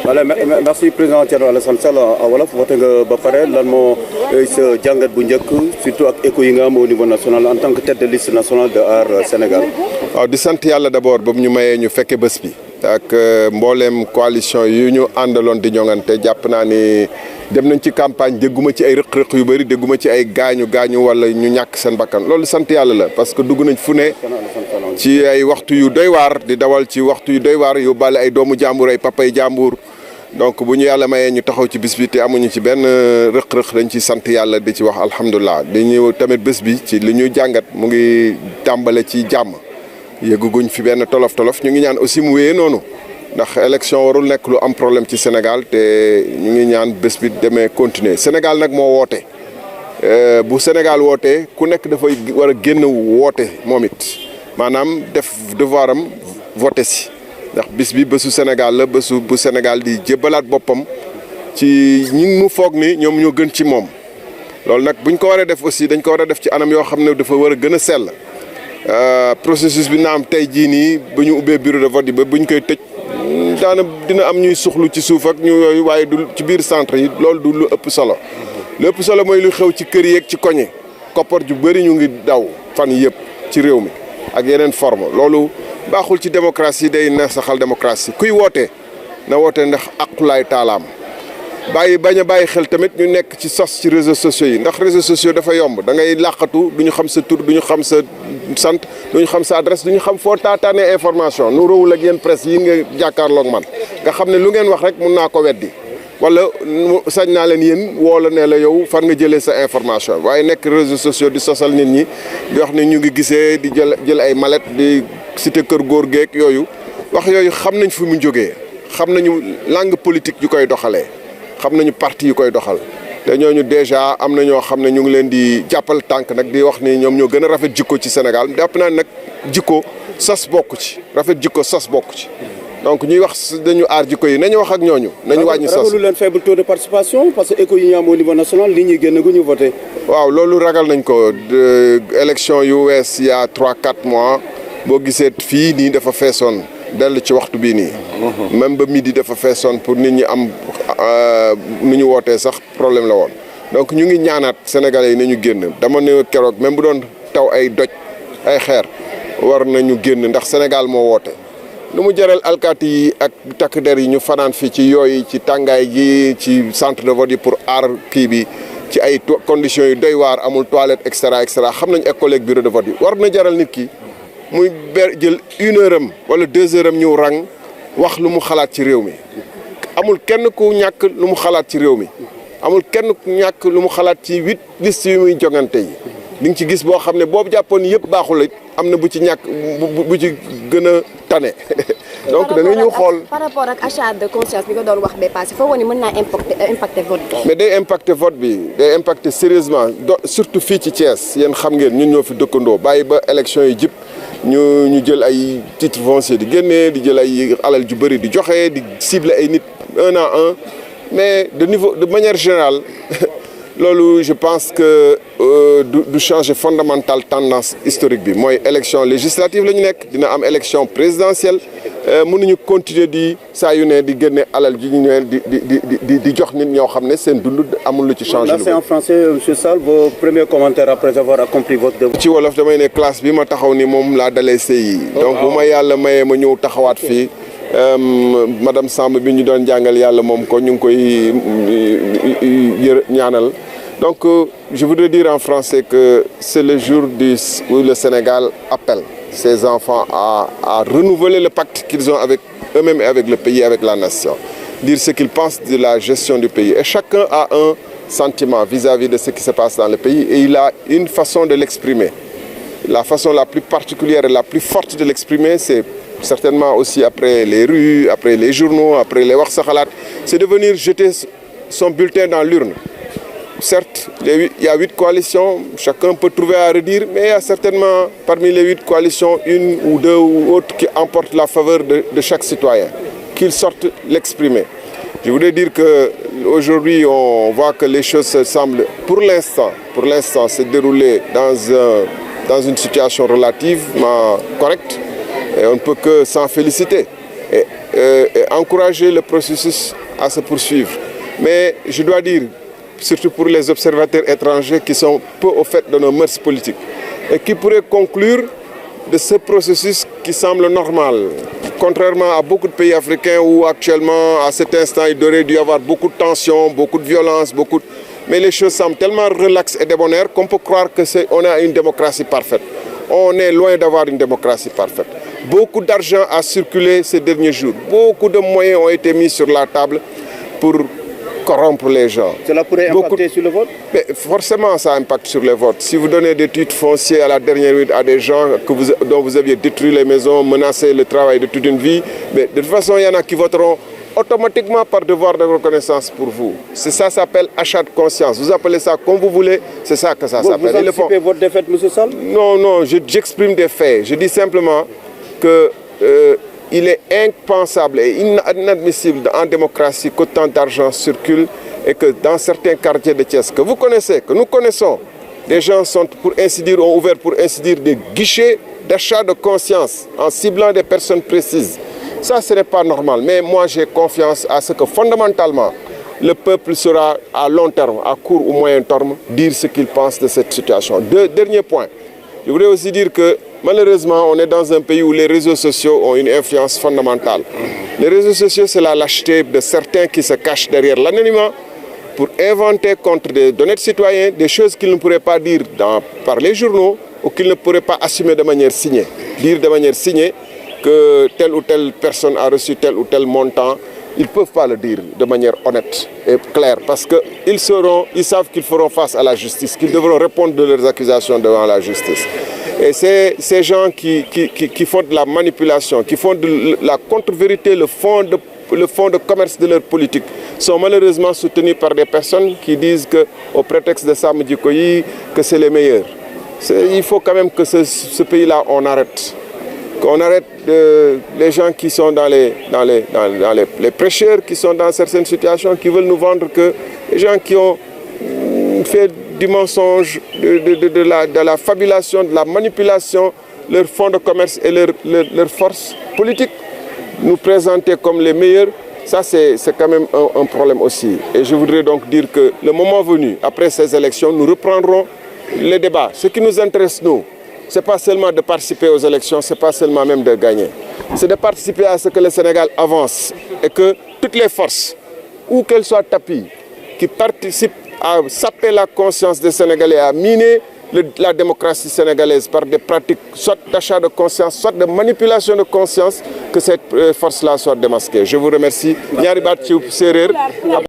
voilà merci président Thierno Alassane Sall wolof woote nga ba pare lan moo sa jàngat bu njëkk surtout ak écho yi nga am au niveau national en tant que tête de liste nationale de Aar Sénégal. waaw di sant yàlla d'abord ba mu ñu mayee ñu fekke bés bi ak mbooleem coalition yu ñu àndaloon di ñoŋante jàpp naa ni dem nañ ci campagne dégguma ci ay rëq-rëq yu bëri dégguma ci ay gaañu wala ñu ñàkk seen bakkan loolu sant yàlla la parce que dugg nañ fu ne ci ay waxtu yu doy waar di dawal ci waxtu yu doy waar yóbbaale ay doomu jàmbur ay papay jàmbur donc bu ñu yàlla mayee ñu taxaw ci bis bi te amuñu ci benn rëq-rëq dañ ci sant yàlla di ci wax alhamdulilah di ñëw tamit bés bi ci li ñu jàngat mu ngi tàmbale ci jàmm yëgguñ fi benn tolof ñu ngi ñaan aussi mu wéyee noonu ndax élection warul nekk lu am problème ci Sénégal te ñu ngi ñaan bés bi demee continuer Sénégal nag moo woote bu Sénégal wootee ku nekk dafay war a génn woote moom it maanaam def devoir am voté si ndax bis bi bésu Sénégal la bésu bu Sénégal di jébbalaat boppam ci ñi mu foog ni ñoom ñoo gën ci moom loolu nag buñ ko waree def aussi dañ ko war a def ci anam yoo xam ne dafa war a gën a sell processus bi naam tey jii nii bu ñu ubbee bureau de vote yi ba buñ koy tëj dina am ñuy suxlu ci suuf ak ñu yooyu waaye du ci biir centre yi loolu du lu ëpp solo lu ëpp solo mooy lu xew ci kër yeeg ci koñe koppar ju bëri ñu ngi daw fan yëpp ci réew mi ak yeneen forme loolu baaxul ci démocratie day nasaxal démocratie kuy woote na woote ndax aqulaay taalaam bañ a bàyyi xel tamit ñu nekk ci sos ci réseaux sociaux yi ndax réseaux sociaux dafa yomb da ngay làqatu du ñu xam sa tur du ñu xam sa sant du ñu xam sa adresse du ñu xam foo taataanee information nu róowul ak yéen presse yi nga jàkkaarloog man nga xam ne lu ngeen wax rek mun naa ko weddi wala sañ naa leen yéen woo la ne la yow fan nga jëlee sa information waaye nekk réseaux sociaux di sosal nit ñi di wax ne ñu ngi gisee di jël ay mallette di cité kër góor geek yooyu wax yooyu xam nañ fi mu jógee xam nañu langue politique yu koy doxalee xam nañu parti yu koy doxal te ñooñu déjà am na ñoo xam ne ñu ngi leen di jàppal tànk nag di wax ni ñoom ñoo gën a rafet jikko ci Sénégal jàpp naa nag jikko sos bokk ci rafet jikko sos bokk ci donc ñuy wax dañu aar jikko yi nañu wax ak ñooñu. nañu wàññi sos ragalu leen faible taux de participation parce que écho yi ñu am au niveau national li ñuy génn gu ñu voté. waaw loolu ragal nañ ko élection yu wees il y a 3-4 mois boo gisee fii nii dafa feesoon dell ci waxtu bii nii. même ba midi dafa feesoon pour nit ñi am nu ñu wootee sax problème la woon donc ñu ngi ñaanaat sénégalais yi nañu génn dama ne keroog même bu doon taw ay doj ay xeer war nañu génn ndax Sénégal moo woote. lu mu jaral alkaati yi ak takk der yi ñu fanaan fii ci yooyu ci tàngaay gi ci centre de vote yi pour aar kii bi ci ay conditions yu doy waar amul toilette et cetera xam nañu école ak bureau de vote yi war na jaral nit ki muy jël 1 heure am wala 2 heures am ñëw rang wax lu mu xalaat ci réew mi amul kenn ku ñàkk lu mu xalaat ci réew mi amul kenn ku ñàkk lu mu xalaat ci 8 listes yu muy jongante yi di nga ci gis boo xam ne boobu jàppoon yëpp baaxul it am na bu ci ñàkk bu ci gën a tane donc da nga ñu xool. par rapport ak achat de conscience bi nga doon wax ba passé foo woon ni mën naa impacter vote bi. mais day impacter vote bi day impacter sérieusement surtout fii ci Thiès yéen xam ngeen ñun ñoo fi dëkkandoo bàyyi ba élection yi jip ñu jël ay titre foncier di génnee di jël ay alal ju bëri di joxe di cibler ay nit 1 à 1 mais de manière générale. loolu je pense que du changer fondamental tendance historique bi mooy élection législative la ñu nekk dina am élection présidentielle mënuñu continuer di saa yu ne di génne alal ji ñu ne di jox nit ñoo xam ne seen dund amul lu ci changer. Là c'est en français monsieur Sall vos premiers commentaires après avoir accompli votre devoir. ci wolof damay ne classe bi ma taxaw ni moom laa dalee CI. donc bu ma yàlla mayee ma ñëw taxawaat fii. Madame Samb bi ñu doon jàngal yàlla moom ko ñu ngi koy ñaanal donc je voudrais dire en français que c'est le jour où le Sénégal appelle ses enfants à renouveler le pacte qu'ils ont avec eux-mêmes et avec le pays, avec la nation, dire ce qu'ils pensent de la gestion du pays et chacun a un sentiment vis-à-vis de ce qui se passe dans le pays et il a une façon de l'exprimer. La façon la plus particulière et la plus forte de l'exprimer, c'est certainement aussi après les rues, après les journaux, après les wax sa xalaat, c'est de venir jeter son bulletin dans l'urne. Certes, il y a 8 coalitions, chacun peut trouver à redire, mais il y a certainement parmi les 8 coalitions, 1 ou 2 ou autres qui emportent la faveur de chaque citoyen, qu'ils sortent l'exprimer. Je voudrais dire qu'aujourd'hui, on voit que les choses se semblent, pour l'instant, se dérouler dans une situation relativement correcte. Et on ne peut que s'en féliciter. et encourager le processus à se poursuivre. Mais je dois dire, surtout pour les observateurs étrangers qui sont peu au fait de nos mœurs politiques et qui pourraient conclure de ce processus qui semble normal. Contrairement à beaucoup de pays africains où actuellement, à cet instant, il aurait dû y avoir beaucoup de tensions, beaucoup de violence, mais les choses semblent tellement relaxes et débonnaires qu'on peut croire qu'on a une démocratie parfaite. On est loin d'avoir une démocratie parfaite. Beaucoup d'argent a circulé ces derniers jours. Beaucoup de moyens ont été mis sur la table pour corrompre les gens. Cela pourrait impacter sur le vote? Mais forcément, ça impacte sur les votes. Si vous donnez des titres fonciers à la dernière minute à des gens dont vous aviez détruit les maisons, menacé le travail de toute une vie, mais de toute façon, il y en a qui voteront automatiquement par devoir de reconnaissance pour vous. C'est ça s'appelle achat de conscience. Vous appelez ça comme vous voulez, c'est ça que ça s'appelle. Vous anticipez votre défaite, M. Sall? Non, non, j'exprime des faits. Je dis simplement que il est impensable et inadmissible en démocratie qu'autant d'argent circule et que dans certains quartiers de Thiès que vous connaissez, que nous connaissons, des gens sont, pour ainsi dire, ont ouvert pour ainsi dire des guichets d'achat de conscience en ciblant des personnes précises. Ça, ce n'est pas normal. Mais moi, j'ai confiance à ce que fondamentalement, le peuple saura à long terme, à court ou moyen terme, dire ce qu'il pense de cette situation. Dernier point. Je voudrais aussi dire que malheureusement, on est dans un pays où les réseaux sociaux ont une influence fondamentale. Les réseaux sociaux, c'est la lâcheté de certains qui se cachent derrière l'anonymat pour inventer contre des d'honnêtes citoyens des choses qu'ils ne pourraient pas dire par les journaux ou qu'ils ne pourraient pas assumer de manière signée. Dire de manière signée que telle ou telle personne a reçu tel ou tel montant, ils ne peuvent pas le dire de manière honnête et claire parce qu'ils savent qu'ils feront face à la justice, qu'ils devront répondre de leurs accusations devant la justice. Et ces gens qui font de la manipulation, qui font de la contre-vérité, le fond de commerce de leur politique, sont malheureusement soutenus par des personnes qui disent qu'au prétexte de Sam Djikoyi, que c'est les meilleurs. Il faut quand même que ce pays-là, on arrête. Qu'on arrête les gens qui sont dans les prêcheurs, qui sont dans certaines situations, qui veulent nous vendre que les gens qui ont fait du mensonge, de la fabulation, de la manipulation, leur fonds de commerce et leur force politique, nous présenter comme les meilleurs, ça c'est quand même un problème aussi. Et je voudrais donc dire que le moment venu, après ces élections, nous reprendrons les débats. Ce qui nous intéresse, nous, ce n'est pas seulement de participer aux élections, ce n'est pas seulement même de gagner. C'est de participer à ce que le Sénégal avance et que toutes les forces, où qu'elles soient tapies, qui participent à saper la conscience des Sénégalais, à miner la démocratie sénégalaise par des pratiques soit d'achat de conscience, soit de manipulation de conscience, que cette force-là soit démasquée. Je vous remercie.